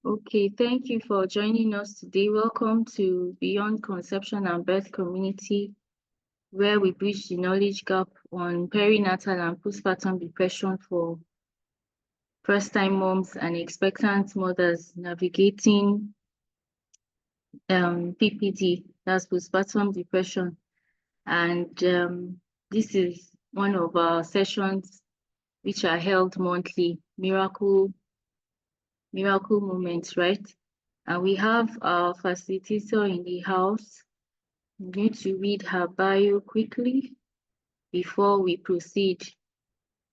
Okay, thank you for joining us today. Welcome to Beyond Conception and Birth Community, where we bridge the knowledge gap on perinatal and postpartum depression for first-time moms and expectant mothers navigating PPD, that's postpartum depression. And this is one of our sessions which are held monthly, miracle moments, right? And we have our facilitator in the house. I'm going to read her bio quickly before we proceed.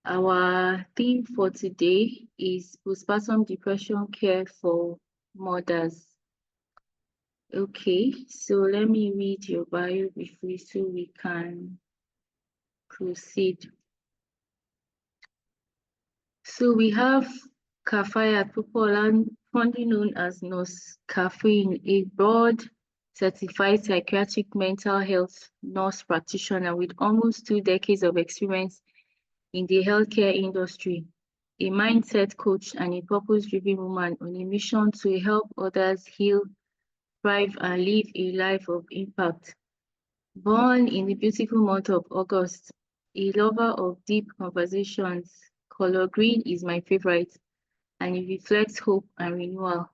Our theme for today is postpartum depression care for mothers. Okay, so let me read your bio briefly so we can proceed. So we have Kafayat Popoola, fondly known as NurseKhaphie, a broad certified psychiatric mental health nurse practitioner with almost 2 decades of experience in the healthcare industry, a mindset coach and a purpose-driven woman on a mission to help others heal, thrive, and live a life of impact. Born in the beautiful month of August, a lover of deep conversations, color green is my favorite, and it reflects hope and renewal.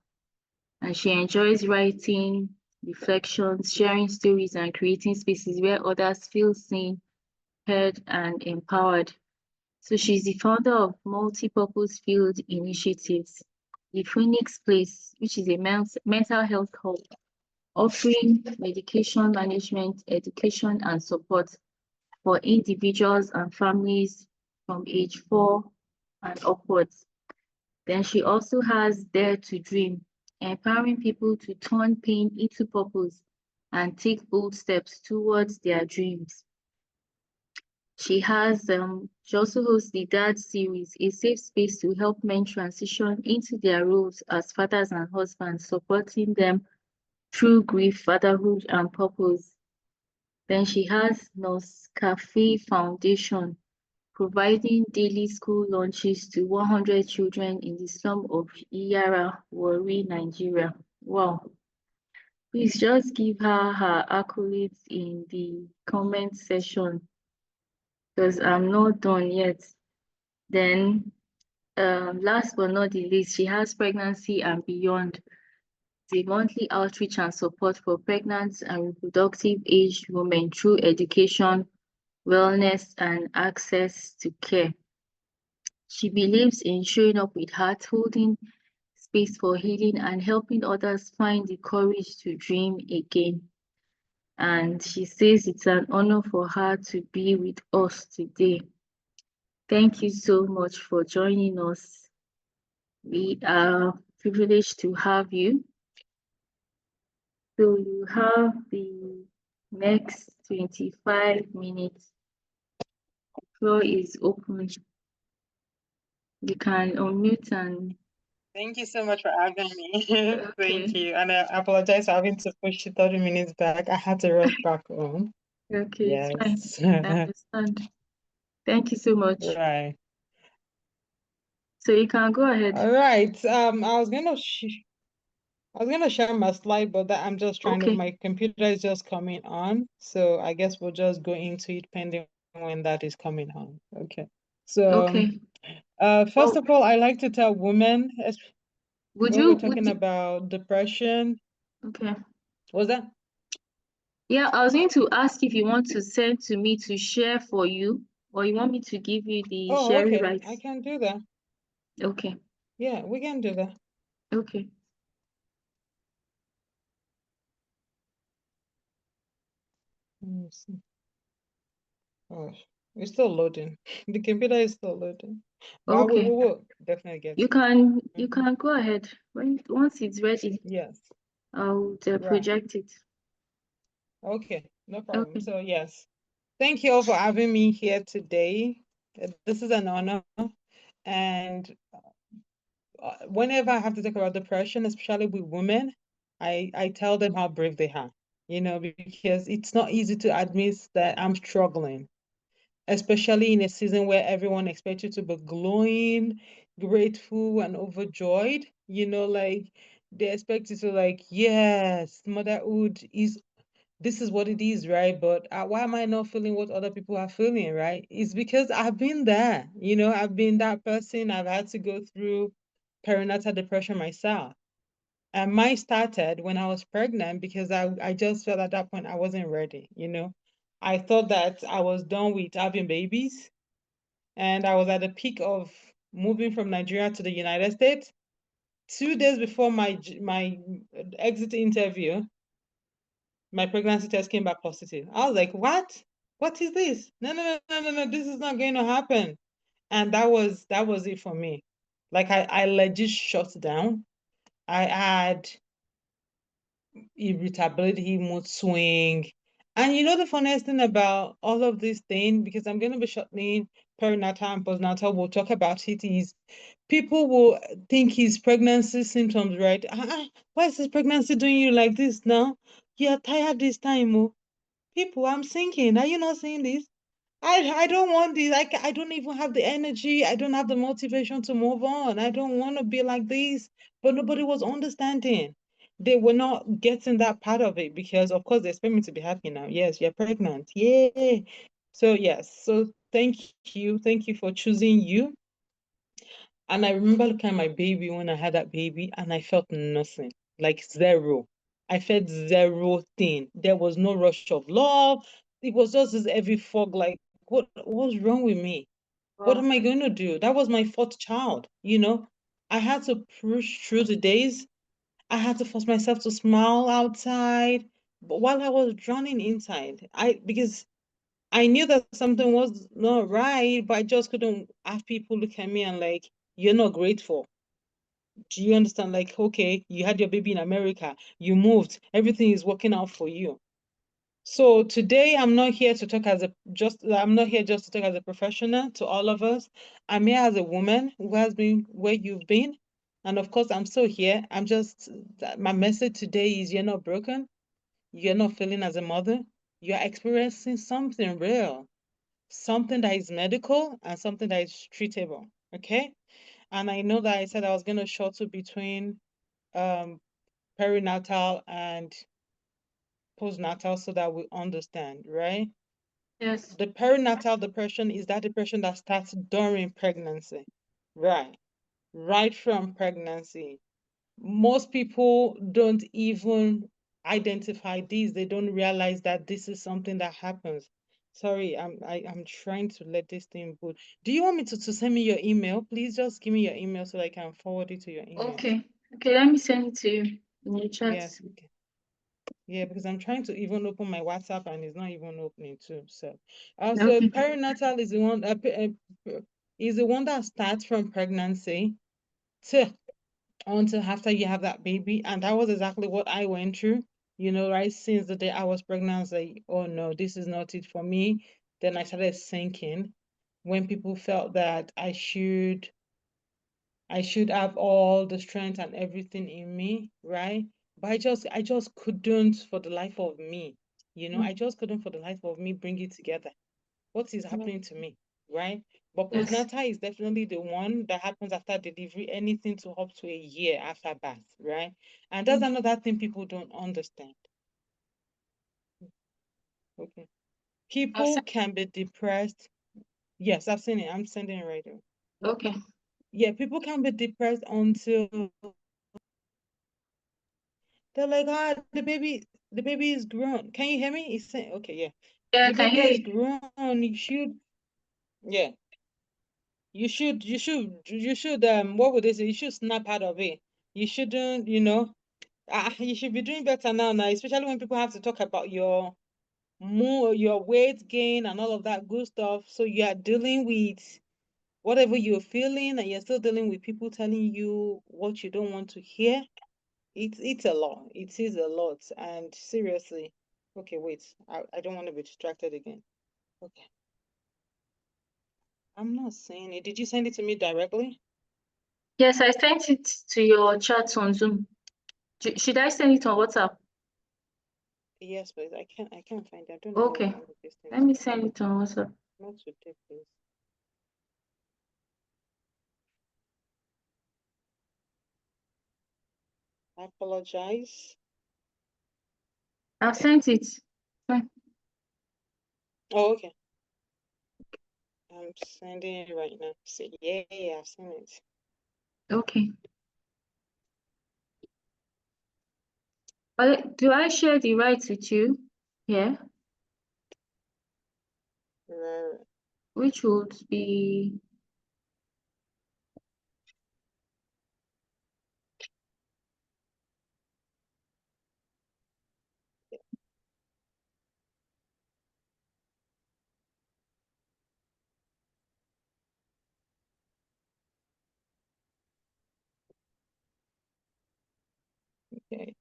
And she enjoys writing, reflections, sharing stories, and creating spaces where others feel seen, heard, and empowered. So she's the founder of multi-purpose field initiatives, the Phoenix Place, which is a mental health hub offering medication management, education, and support for individuals and families from age 4 and upwards. Then she also has Dare to Dream, empowering people to turn pain into purpose and take bold steps towards their dreams. She also hosts the Dad series, a safe space to help men transition into their roles as fathers and husbands, supporting them through grief, fatherhood, and purpose. Then she has NurseKhaphie Foundation, providing daily school lunches to 100 children in the slum of Iyara, Warri, Nigeria. Wow. Please just give her accolades in the comment section because I'm not done yet. Then, last but not the least, she has Pregnancy and Beyond, the monthly outreach and support for pregnant and reproductive aged women through education, wellness, and access to care. She believes in showing up with heart, holding space for healing, and helping others find the courage to dream again. And she says it's an honor for her to be with us today. Thank you so much for joining us. We are privileged to have you. So you have the next 25 minutes. The floor is open. You can unmute and Thank you so much for having me. okay. Thank you. And I apologize for having to push it 30 minutes back. I had to rush back home. Okay, Yes. it's fine. I understand. Thank you so much. Right. So you can go ahead. All right. I was gonna share my slide, but that I'm just trying to. Okay. My computer is just coming on, so I guess we'll just go into it pending when that is coming on. Okay. So, Okay. first of all, I like to tell women Would when we're you talking about depression. okay. What's that? Yeah, I was going to ask if you want to send to me to share for you, or you want me to give you the Oh, sharing okay. rights. I can do that. Okay. Yeah, we can do that. Okay. Let me see. Oh, it's still loading. The computer is still loading. But Okay. we will definitely get You to it. you can go ahead. Once it's ready, Yes. I'll Right. project it. Okay, no problem. Okay. So yes, thank you all for having me here today. This is an honor. And whenever I have to talk about depression, especially with women, I tell them how brave they are, because it's not easy to admit that I'm struggling. especially in a season where everyone expects you to be glowing, grateful, and overjoyed. Like they expect you to like, yes, motherhood is this is what it is, right? But why am I not feeling what other people are feeling, right? It's because I've been there. I've been that person. I've had to go through perinatal depression myself. And mine started when I was pregnant because I just felt at that point I wasn't ready. I thought that I was done with having babies, and I was at the peak of moving from Nigeria to the United States. 2 days before my exit interview, my pregnancy test came back positive. I was like, what? What is this? No, no, no, no, no, no, this is not going to happen. And that was it for me. Like I legit shut down. I had irritability, mood swing. And the funniest thing about all of this thing, because I'm going to be shortening perinatal and postnatal, we'll talk about it, is people will think it's pregnancy symptoms, right? Why is this pregnancy doing you like this now? You're tired this time, oh. People, I'm thinking, are you not seeing this? I don't want this. I don't even have the energy. I don't have the motivation to move on. I don't want to be like this. But nobody was understanding. They were not getting that part of it because, of course, they expect me to be happy now. Yes, you're pregnant. Yay. So, yes. So, thank you. Thank you for choosing you. And I remember looking at my baby when I had that baby, and I felt nothing, like zero. I felt zero thing. There was no rush of love. It was just this heavy fog, like, what's wrong with me? What Wow. am I going to do? That was my fourth child. I had to push through the days. I had to force myself to smile outside. But while I was drowning inside, because I knew that something was not right, but I just couldn't have people look at me and like, you're not grateful. Do you understand? Like, okay, you had your baby in America, you moved, everything is working out for you. So today I'm not here to talk I'm not here just to talk as a professional to all of us. I'm here as a woman who has been where you've been. And of course, I'm still here. My message today is you're not broken. You're not feeling as a mother. You're experiencing something real, something that is medical and something that is treatable. Okay. And I know that I said I was going to shorten between um, perinatal and postnatal so that we understand, right? Yes. The perinatal depression is that depression that starts during pregnancy, right? Right from pregnancy. Most people don't even identify this. They don't realize that this is something that happens. Sorry, I'm trying to let this thing boot. Do you want me to send me your email? Please just give me your email so I can forward it to your email. Okay. Okay, let me send it to you in the chat. Yes, okay. Yeah, because I'm trying to even open my WhatsApp and it's not even opening too. So Okay. perinatal is the one is the one that starts from pregnancy to until after you have that baby, and that was exactly what I went through. Right since the day I was pregnant, I was like, oh no, this is not it for me. Then I started sinking when people felt that I should have all the strength and everything in me, right? But I just couldn't for the life of me. I just couldn't for the life of me bring it together. What is happening to me, right? But Yes. postnatal is definitely the one that happens after delivery, anything to up to a year after birth, right? And that's another thing people don't understand. Okay. I'll People send. can be depressed. Yes, I've seen it. I'm sending it right away. Okay. Yeah, people can be depressed until they're like, the baby is grown. Can you hear me? It's saying, okay, yeah. Yeah, I The can baby hear is you. grown. Yeah, you should, what would they say? You should snap out of it. You shouldn't, you should be doing better now, especially when people have to talk about your weight gain and all of that good stuff. So you are dealing with whatever you're feeling, and you're still dealing with people telling you what you don't want to hear. It's a lot. It is a lot. And seriously, okay, wait. I don't want to be distracted again. Okay. I'm not saying it. Did you send it to me directly? Yes, I sent it to your chat on Zoom. Should I send it on WhatsApp? Yes, but I can't find it. I don't know why Okay. all of these things Let me are send happening. it on WhatsApp. Not today, please. I apologize. I've sent it. Fine. Oh, okay. I'm sending it right now. Say, yeah, I've seen it. Okay. Do I share the rights with you? Yeah. Right. Which would be Okay.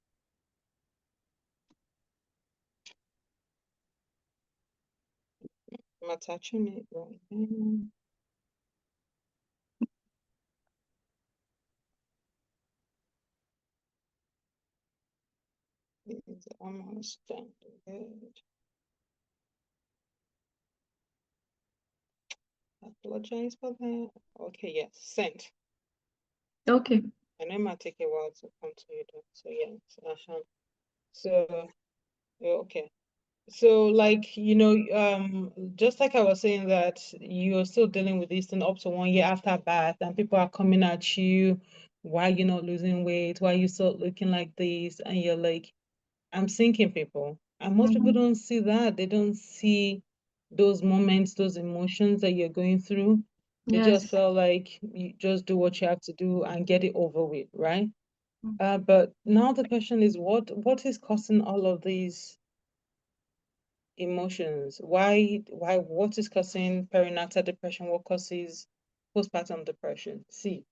I'm attaching it right now. It's almost done. Good. I apologize for that. Okay, yes, sent. okay. I know it might take a while to come to you though. So yeah, so okay. So like, just like I was saying that you're still dealing with this thing up to 1 year after birth, and people are coming at you, why you're not losing weight, why you still looking like this, and you're like, I'm sinking people. And most people don't see that. They don't see those moments, those emotions that you're going through. They just Yes. feel like you just do what you have to do and get it over with, right? Mm. But now the question is, what is causing all of these emotions? What is causing perinatal depression? What causes postpartum depression? See,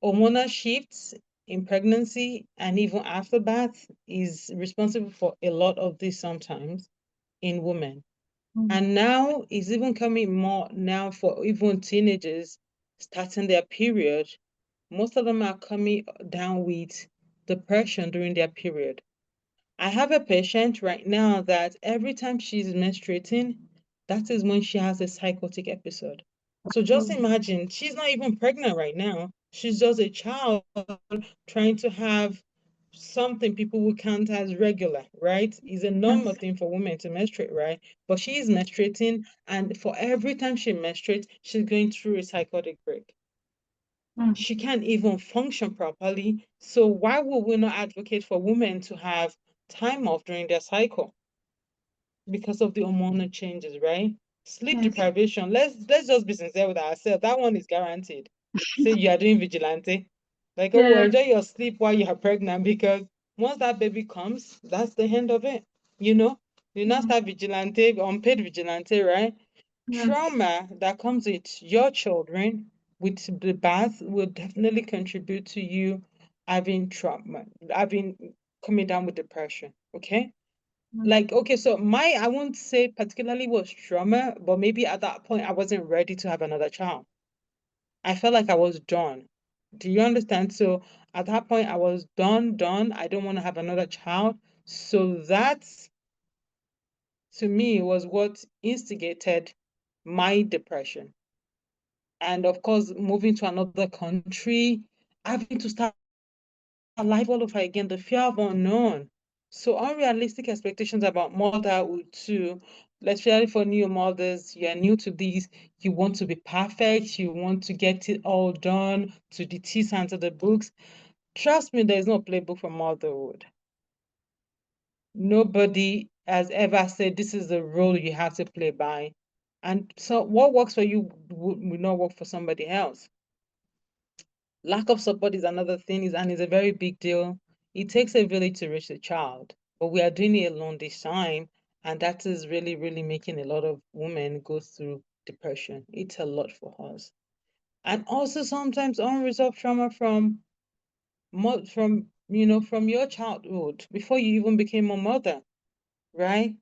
hormonal shifts in pregnancy and even after birth is responsible for a lot of this sometimes in women. And now it's even coming more now for even teenagers starting their period. Most of them are coming down with depression during their period. I have a patient right now that every time she's menstruating, that is when she has a psychotic episode. So just imagine, she's not even pregnant right now. She's just a child trying to have something people would count as regular, right? Is a normal thing for women to menstruate, right? But she is menstruating, and for every time she menstruates, she's going through a psychotic break. She can't even function properly. So why would we not advocate for women to have time off during their cycle? Because of the hormonal changes, right? Sleep Yes. deprivation. Let's just be sincere with ourselves. That one is guaranteed. Say you are doing vigilante. Like, oh, Yeah. enjoy your sleep while you are pregnant, because once that baby comes, that's the end of it. You know, you now start vigilante, unpaid vigilante, right? Yeah. Trauma that comes with your children, with the birth, will definitely contribute to you having trauma, having coming down with depression. Okay. Like, okay, so I won't say particularly was trauma, but maybe at that point I wasn't ready to have another child. I felt like I was done. Do you understand? So at that point I was done. I don't want to have another child. So that to me was what instigated my depression. And of course, moving to another country, having to start life all over again, the fear of unknown. So unrealistic expectations about motherhood too, especially for new mothers. You're new to this, you want to be perfect, you want to get it all done to the T's and to the books. Trust me, there's no playbook for motherhood. Nobody has ever said this is the role you have to play by. And so what works for you will not work for somebody else. Lack of support is another thing, and is a very big deal. It takes a village to reach a child, but we are doing it alone this time, and that is really, really making a lot of women go through depression. It's a lot for us. And also sometimes unresolved trauma from your childhood before you even became a mother, right?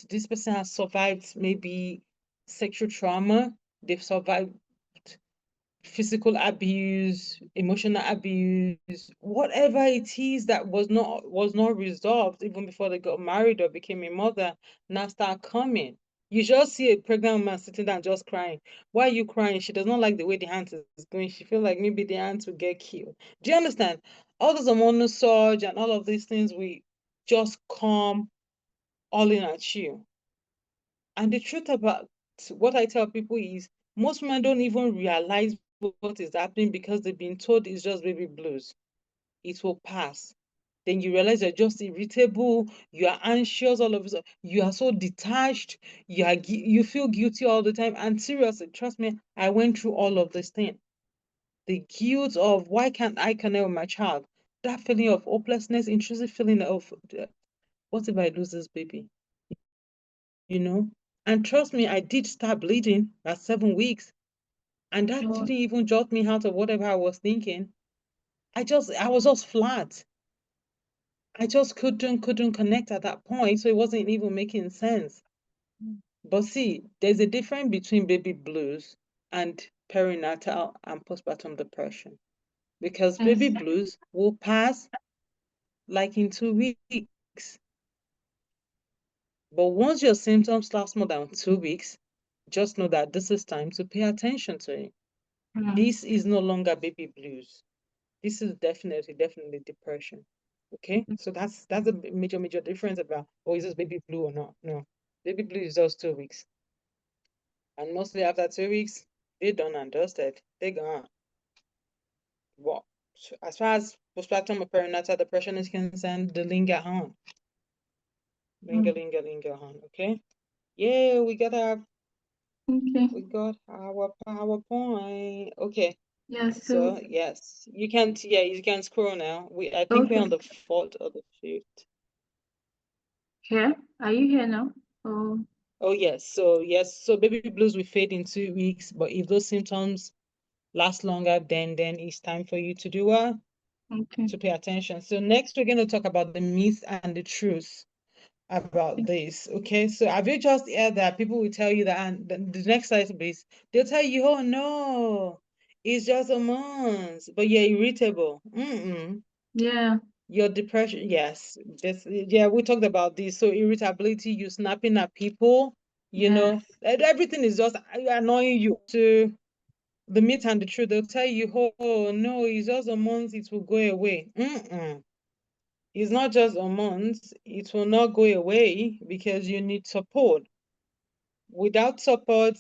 This person has survived maybe sexual trauma, they've survived physical abuse, emotional abuse, whatever it is that was not resolved even before they got married or became a mother, now start coming. You just see a pregnant woman sitting down just crying. Why are you crying? She does not like the way the aunt is going. She feel like maybe the aunt will get killed. Do you understand? All those hormonal surge and all of these things we just come all in at you. And the truth about what I tell people is most women don't even realize what is happening because they've been told it's just baby blues. It will pass. Then you realize you're just irritable, you are anxious all of a sudden, you are so detached, you feel guilty all the time. And seriously, trust me, I went through all of this thing. The guilt of why can't I connect with my child? That feeling of hopelessness, intrusive feeling of what if I lose this baby? You know? And trust me, I did start bleeding at 7 weeks. And that Oh, didn't even jot me out of whatever I was thinking. I was just flat. I just couldn't connect at that point, so it wasn't even making sense. But see, there's a difference between baby blues and perinatal and postpartum depression. Because baby yes. blues will pass like in 2 weeks. But once your symptoms last more than 2 weeks, just know that this is time to pay attention to it. Mm. This is no longer baby blues. This is definitely depression. Okay, so that's a major difference about, oh, is this baby blue or not? No, baby blue is just 2 weeks, and mostly after 2 weeks, they done and dusted. They gone. What? So as far as postpartum or perinatal depression is concerned, the linger on, Mm. linger on. Okay. Yeah, Okay. we got our PowerPoint. Okay. Yes. So So yes, you can scroll now. I think we're okay. on the fourth or the fifth. Here. Are you here now? Oh. Oh yes, so baby blues will fade in 2 weeks, but if those symptoms last longer, then it's time for you to do what? Okay. To pay attention. So next we're going to talk about the myths and the truths about this. Okay, so have you just heard that people will tell you that, and the next slide please, they'll tell you, oh no, it's just a month, but you're irritable. Yeah. Your depression, yes. Yeah, we talked about this. So irritability, you snapping at people, Yes. everything is just annoying you. To the myth and the truth, they'll tell you, oh no, it's just a month, it will go away. It's not just a month, it will not go away because you need support. Without support,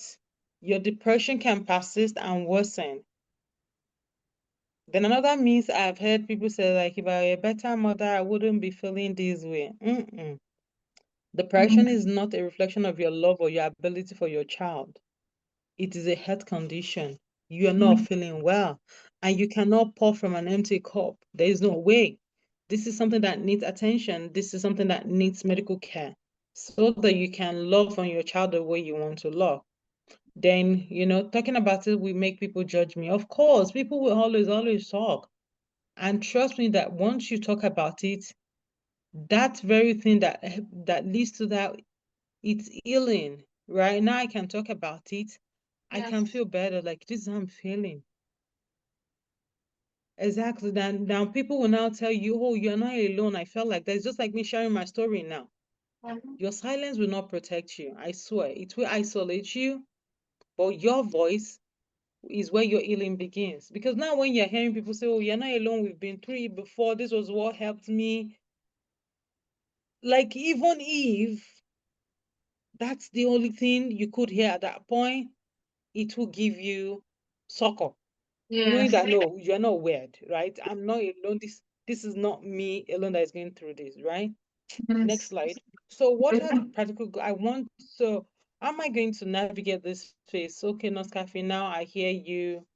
your depression can persist and worsen. Then another myth I've heard people say, like, if I were a better mother, I wouldn't be feeling this way. Mm. Depression is not a reflection of your love or your ability for your child. It is a health condition. You are not Mm. feeling well, and you cannot pour from an empty cup. There is no way. This is something that needs attention. This is something that needs medical care so that you can love on your child the way you want to love. Then, talking about it will make people judge me. Of course, people will always talk. And trust me that once you talk about it, that very thing that leads to that, it's healing. Right now, I can talk about it. I can Yes. feel better. Like, this is how I'm feeling. Exactly. Then now people will now tell you, oh, you're not alone. I felt like that. It's just like me sharing my story now. Mhm. Your silence will not protect you. I swear. It will isolate you, but your voice is where your healing begins. Because now when you're hearing people say, oh, you're not alone, we've been through it before, this was what helped me. Like, even if that's the only thing you could hear at that point, it will give you succor. Knowing Yes. that no, you're not weird, right? I'm not alone. This is not me alone that is going through this, right? Next Yes. slide. So what are the Mhm. practical I want so how am I going to navigate this phase? Okay, NurseKhaphie, now I hear you.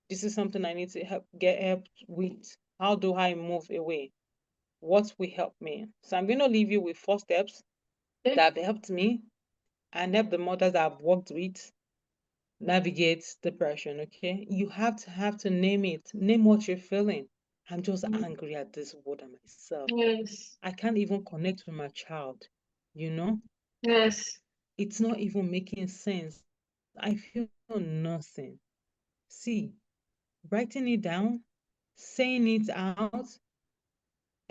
This is something I need to get help with. How do I move away? What will help me? So I'm going to leave you with 4 steps Okay. that have helped me and help the mothers that I've worked with navigate depression. Okay, you have to name it. Name what you're feeling. I'm just Mm. angry at this world and myself. Yes. I can't even connect with my child. you know Yes. it's not even making sense. I feel nothing. See, writing it down, saying it out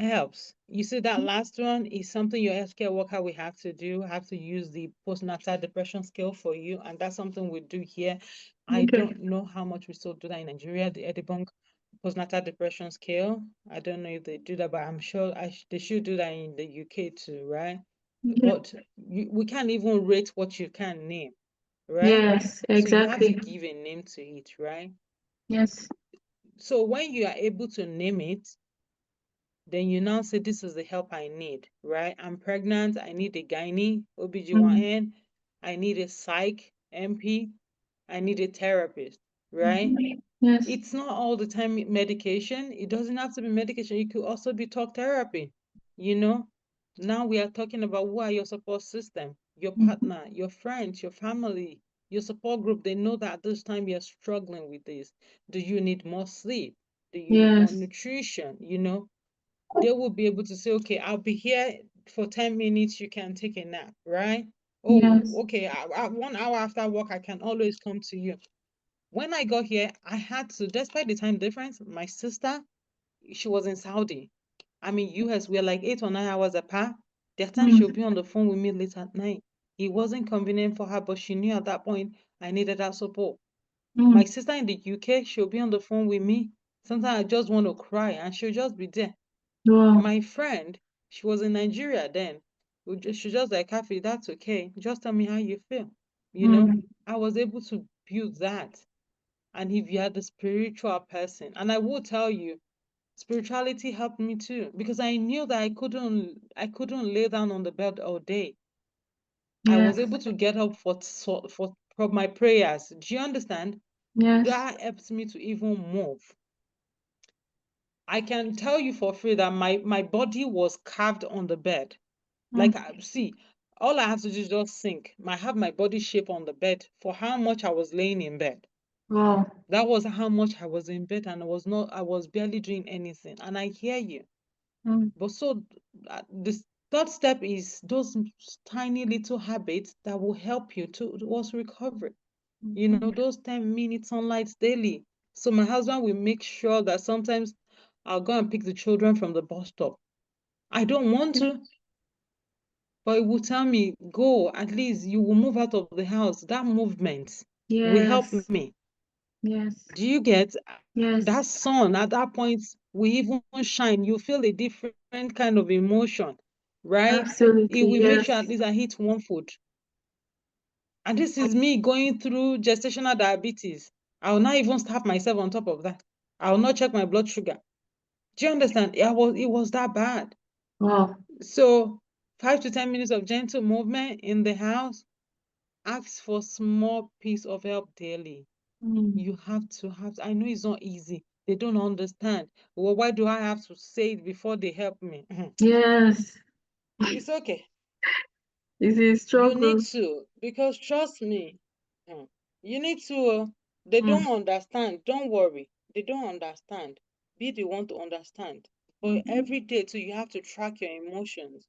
helps. You see, that last one is something your healthcare worker will have to do, have to use the postnatal depression scale for you, and that's something we do here. I Okay. don't know how much we still do that in Nigeria, the Edinburgh postnatal depression scale. I don't know if they do that, but I'm sure they should do that in the UK too, right? Okay. But we can't even rate what you can name, right? Yes, So you have to exactly. give a name to it, right? Yes. So when you are able to name it, then you now say, this is the help I need, right? I'm pregnant, I need a gynae, Mm. OBGYN, I need a psych, MP, I need a therapist, right? Yes. It's not all the time medication. It doesn't have to be medication. It could also be talk therapy, you know? Now we are talking about who are your support system, your Mhm. partner, your friends, your family, your support group. They know that at this time you're struggling with this. Do you need more sleep? Do you need more Yes. nutrition? They will be able to say, okay, I'll be here for 10 minutes. You can take a nap, right? Oh, Yes. okay. 1 hour after work, I can always come to you. When I got here, I had to, despite the time difference, my sister, she was in Saudi. I'm in US, we're like 8 or 9 hours apart. There are times she'll Mm. be on the phone with me late at night. It wasn't convenient for her, but she knew at that point I needed her support. My Mm. sister in the UK, she'll be on the phone with me. Sometimes I just want to cry and she'll just be there. Wow. My friend, she was in Nigeria then. She just like, Kathy, that's okay. Just tell me how you feel. You know, Mm. I was able to build that. And if you are the spiritual person, and I will tell you, spirituality helped me too, because I knew that I couldn't lay down on the bed all day. I was Yes. able to get up for my prayers. Do you understand? Yes. That helps me to even move. I can tell you for free that my body was carved on the bed. Mm. Like, see, all I have to do is just think. I have my body shape on the bed for how much I was laying in bed. Wow. That was how much I was in bed, and I was barely doing anything. And I hear you. Mm. But so this third step is those tiny little habits that will help you towards recovery. Mhm. Those 10 minutes sunlight daily. So my husband will make sure that sometimes I'll go and pick the children from the bus stop. I don't want to, but he will tell me, go, at least you will move out of the house. That movement will help Yes. me. Yes. Do you get Yes. that sun at that point will even shine? You feel a different kind of emotion, right? It Absolutely. will make sure at Yes. least I hit one food. And this is me going through gestational diabetes. I will not even starve myself on top of that. I will not check my blood sugar. Do you understand? It was that bad. Wow. So 5 to 10 minutes of gentle movement in the house, ask for small piece of help daily. Mm. You I know it's not easy. They don't understand. Well, why do I have to say it before they help me? Yes. It's okay. It's a You need struggle. to, because trust me, you need to. They Mm. don't understand. Don't worry. They don't understand. Be the one to understand. But Mhm. every day too, you have to track your emotions.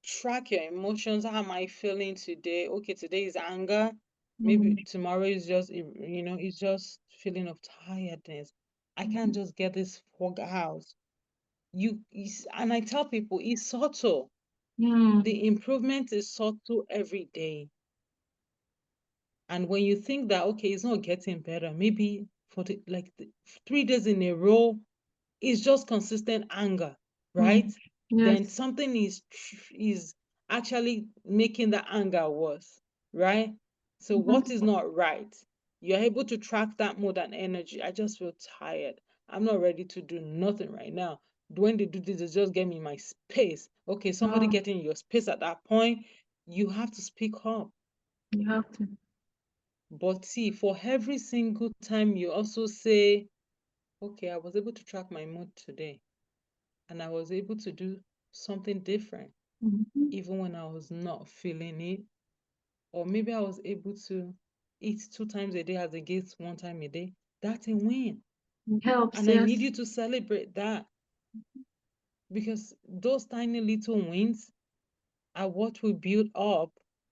Track your emotions. How am I feeling today? Okay, today is anger. Maybe Mm. tomorrow is just, it's just feeling of tiredness. I can't Mhm. just get this fog out. And I tell people it's subtle. Mm. The improvement is subtle every day. And when you think that, okay, it's not getting better, maybe for 3 days in a row, it's just consistent anger, right? Mm. Then Yes. something is actually making the anger worse, right? So what is Mhm. not right? You're able to track that mood and energy. I just feel tired. I'm not ready to do nothing right now. When they do this, they just get me in my space. Okay, somebody Oh, get in your space at that point. You have to speak up. you have to. But see, for every single time you also say, okay, I was able to track my mood today and I was able to do something different, Mhm. even when I was not feeling it. Or maybe I was able to eat 2 times a day as against 1 time a day. That's a win. It helps. And I need Yes. you to celebrate that, because those tiny little wins are what we build up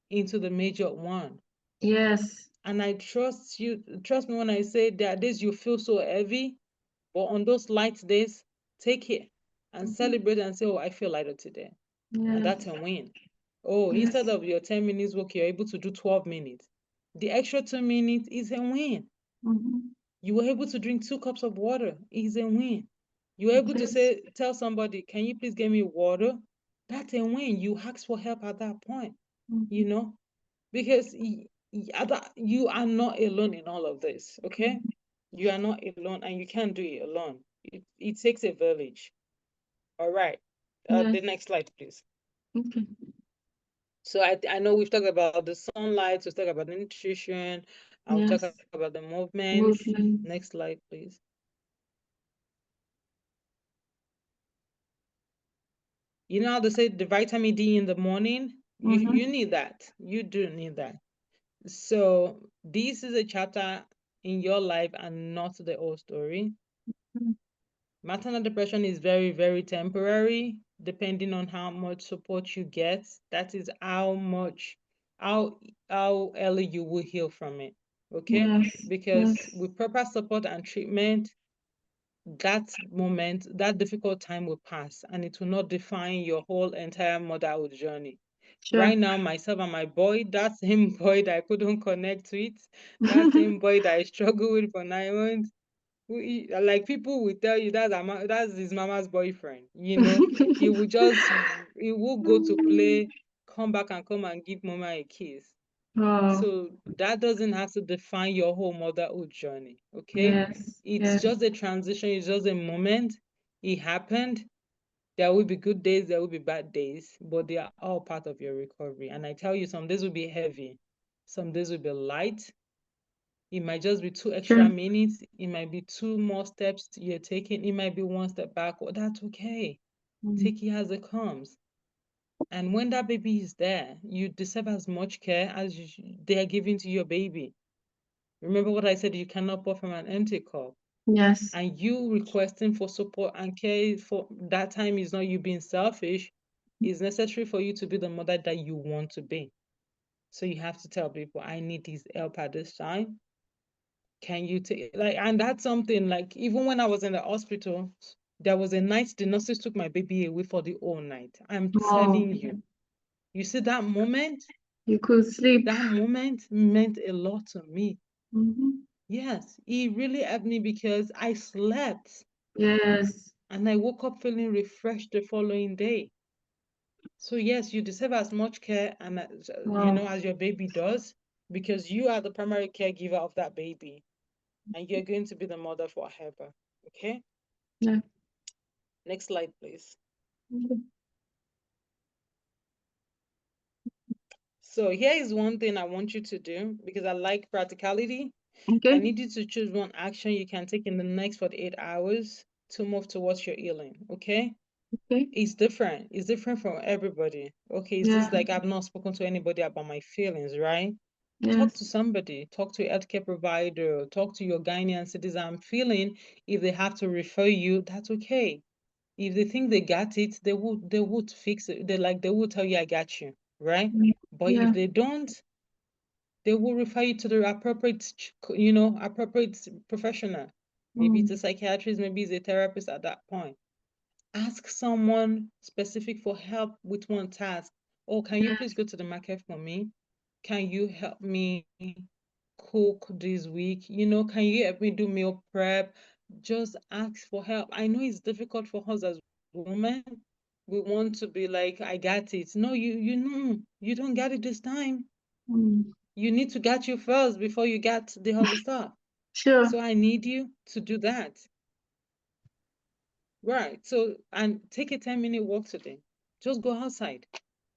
into the major one. Yes. And I trust you. Trust me when I say there are days you feel so heavy, but on those light days, take it and celebrate and say, oh, I feel lighter today. And Yes. that's a win. Oh, Yes. instead of your 10 minutes work, you're able to do 12 minutes. The extra 2 minutes is a win. You were able to drink 2 cups of water is a win. You were able to Yes. tell somebody, can you please get me water? That's a win. You asked for help at that point, you know, because you are not alone in all of this, okay? You are not alone and you can't do it alone. It takes a village. All right. The Yes. next slide, please. Okay. So I know we've talked about the sunlight, we've talked about the nutrition, I'll talk Yes. about the movements. Movement. Next slide, please. You know how they say the vitamin D in the morning? You need that. You do need that. So this is a chapter in your life and not the whole story. Maternal depression is very, very temporary, depending on how much support you get. That is how how early you will heal from it. Okay? Yes. Because Yes. with proper support and treatment, that moment, that difficult time will pass and it will not define your whole entire motherhood journey. Sure. Right now, myself and my boy, that same boy that I couldn't connect with, that same boy that I struggled with for 9 months, like people will tell you that's his mama's boyfriend. You know, he will go to play, come back and come and give mama a kiss. Oh, So that doesn't have to define your whole motherhood journey, okay? yes. It's Yes. just a transition, it's just a moment. It happened. There will be good days, there will be bad days, but they are all part of your recovery. And I tell you, some days will be heavy, some days will be light. It might just be 2 extra Sure. minutes, it might be 2 more steps you're taking, it might be 1 step back. Well, that's okay. Take it as it comes. And when that baby is there, you deserve as much care as they are giving to your baby. Remember what I said, you cannot pour from an empty cup. Yes. And you requesting for support and care for that time is not you being selfish. It's necessary for you to be the mother that you want to be. So you have to tell people, I need this help at this time. Can you take and that's something like even when I was in the hospital, there was a night the nurses took my baby away for the whole night. I'm Oh, telling you. You see that moment? you could sleep. That moment meant a lot to me. Mm-hmm. Yes, it really helped me because I slept Yes. and I woke up feeling refreshed the following day. So yes, you deserve as much care and Wow. as your baby does because you are the primary caregiver of that baby and you're going to be the mother forever. Okay? Yeah. Next slide, please. Okay. So here is one thing I want you to do because I like practicality. I Okay. need you to choose one action you can take in the next 48 hours to move towards your healing. Okay? Okay. It's different. It's different from everybody. Okay, it's Yeah. just like I've not spoken to anybody about my feelings, right? Talk to Yes. somebody, talk to a healthcare provider, talk to your Ghanaian citizen. I'm feeling if they have to refer you, that's okay. If they think they got it, they would fix it. They will tell you I got you, right? But if Yeah. they don't, they will refer you to the appropriate, appropriate professional. Maybe it's a psychiatrist, maybe it's a therapist at that point. Ask someone specific for help with one task. Oh, can you please go to the market for me? Can you help me cook this week? Can you help me do meal prep? Just ask for help. I know it's difficult for us as women. We want to be like, I got it. No, you know, you don't get it this time. You need to get you first before you get the other stuff. Sure. So I need you to do that. Right. So, and take a 10-minute walk today. Just go outside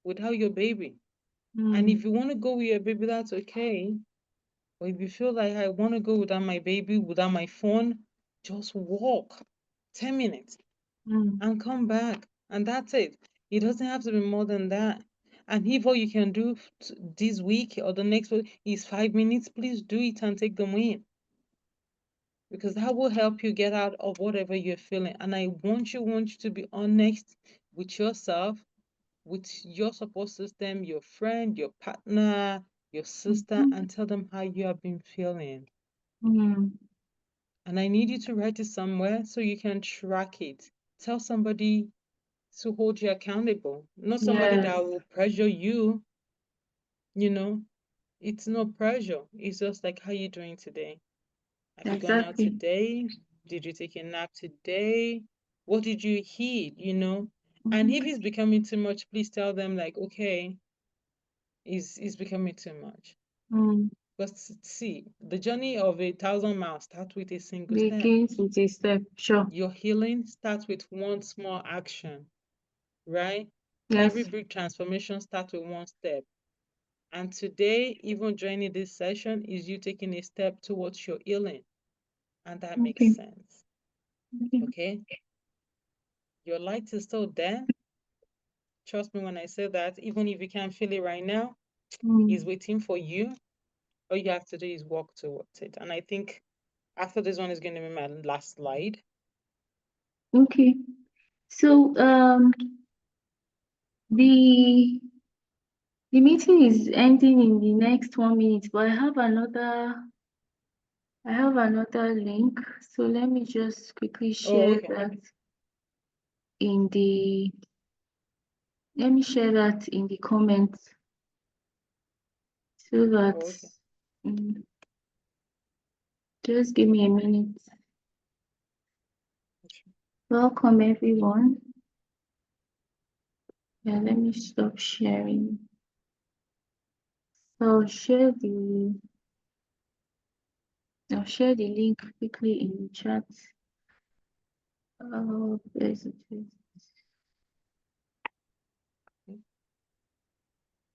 without your baby. And if you want to go with your baby, that's okay. But if you feel like I want to go without my baby, without my phone, just walk 10 minutes and come back. And that's it. It doesn't have to be more than that. And if all you can do this week or the next week is 5 minutes, please do it and take them in. Because that will help you get out of whatever you're feeling. And I want you to be honest with yourself, with your support system, your friend, your partner, your sister, and tell them how you have been feeling. Mm. And I need you to write it somewhere so you can track it. Tell somebody to hold you accountable, not somebody Yes, that will pressure you, you know. It's no pressure. It's just like, how you doing today? Have you gone out exactly. today? Did you take a nap today? What did you eat? And if Mm-hmm. it's becoming too much, please tell them like, okay, it's becoming too much. Mm. But see, the journey of 1,000 miles starts with a single step. Begins with a step. Sure. Your healing starts with one small action, right? Every Yes. big transformation starts with one step. And today, even joining this session, is you taking a step towards your healing. And that makes Okay. sense. Okay. Okay? Your light is still there. Trust me when I say that, even if you can't feel it right now, it's Mm. waiting for you. All you have to do is walk towards it. And I think after this one is going to be my last slide. Okay. So the meeting is ending in the next 1 minute, but I have another link. So let me just quickly Oh, share okay. that in the let me share that in the comments so that Oh, okay. mm, just give me a minute. Welcome everyone. Yeah, let me stop sharing. So I'll share the link quickly in the chat. Oh, there's it.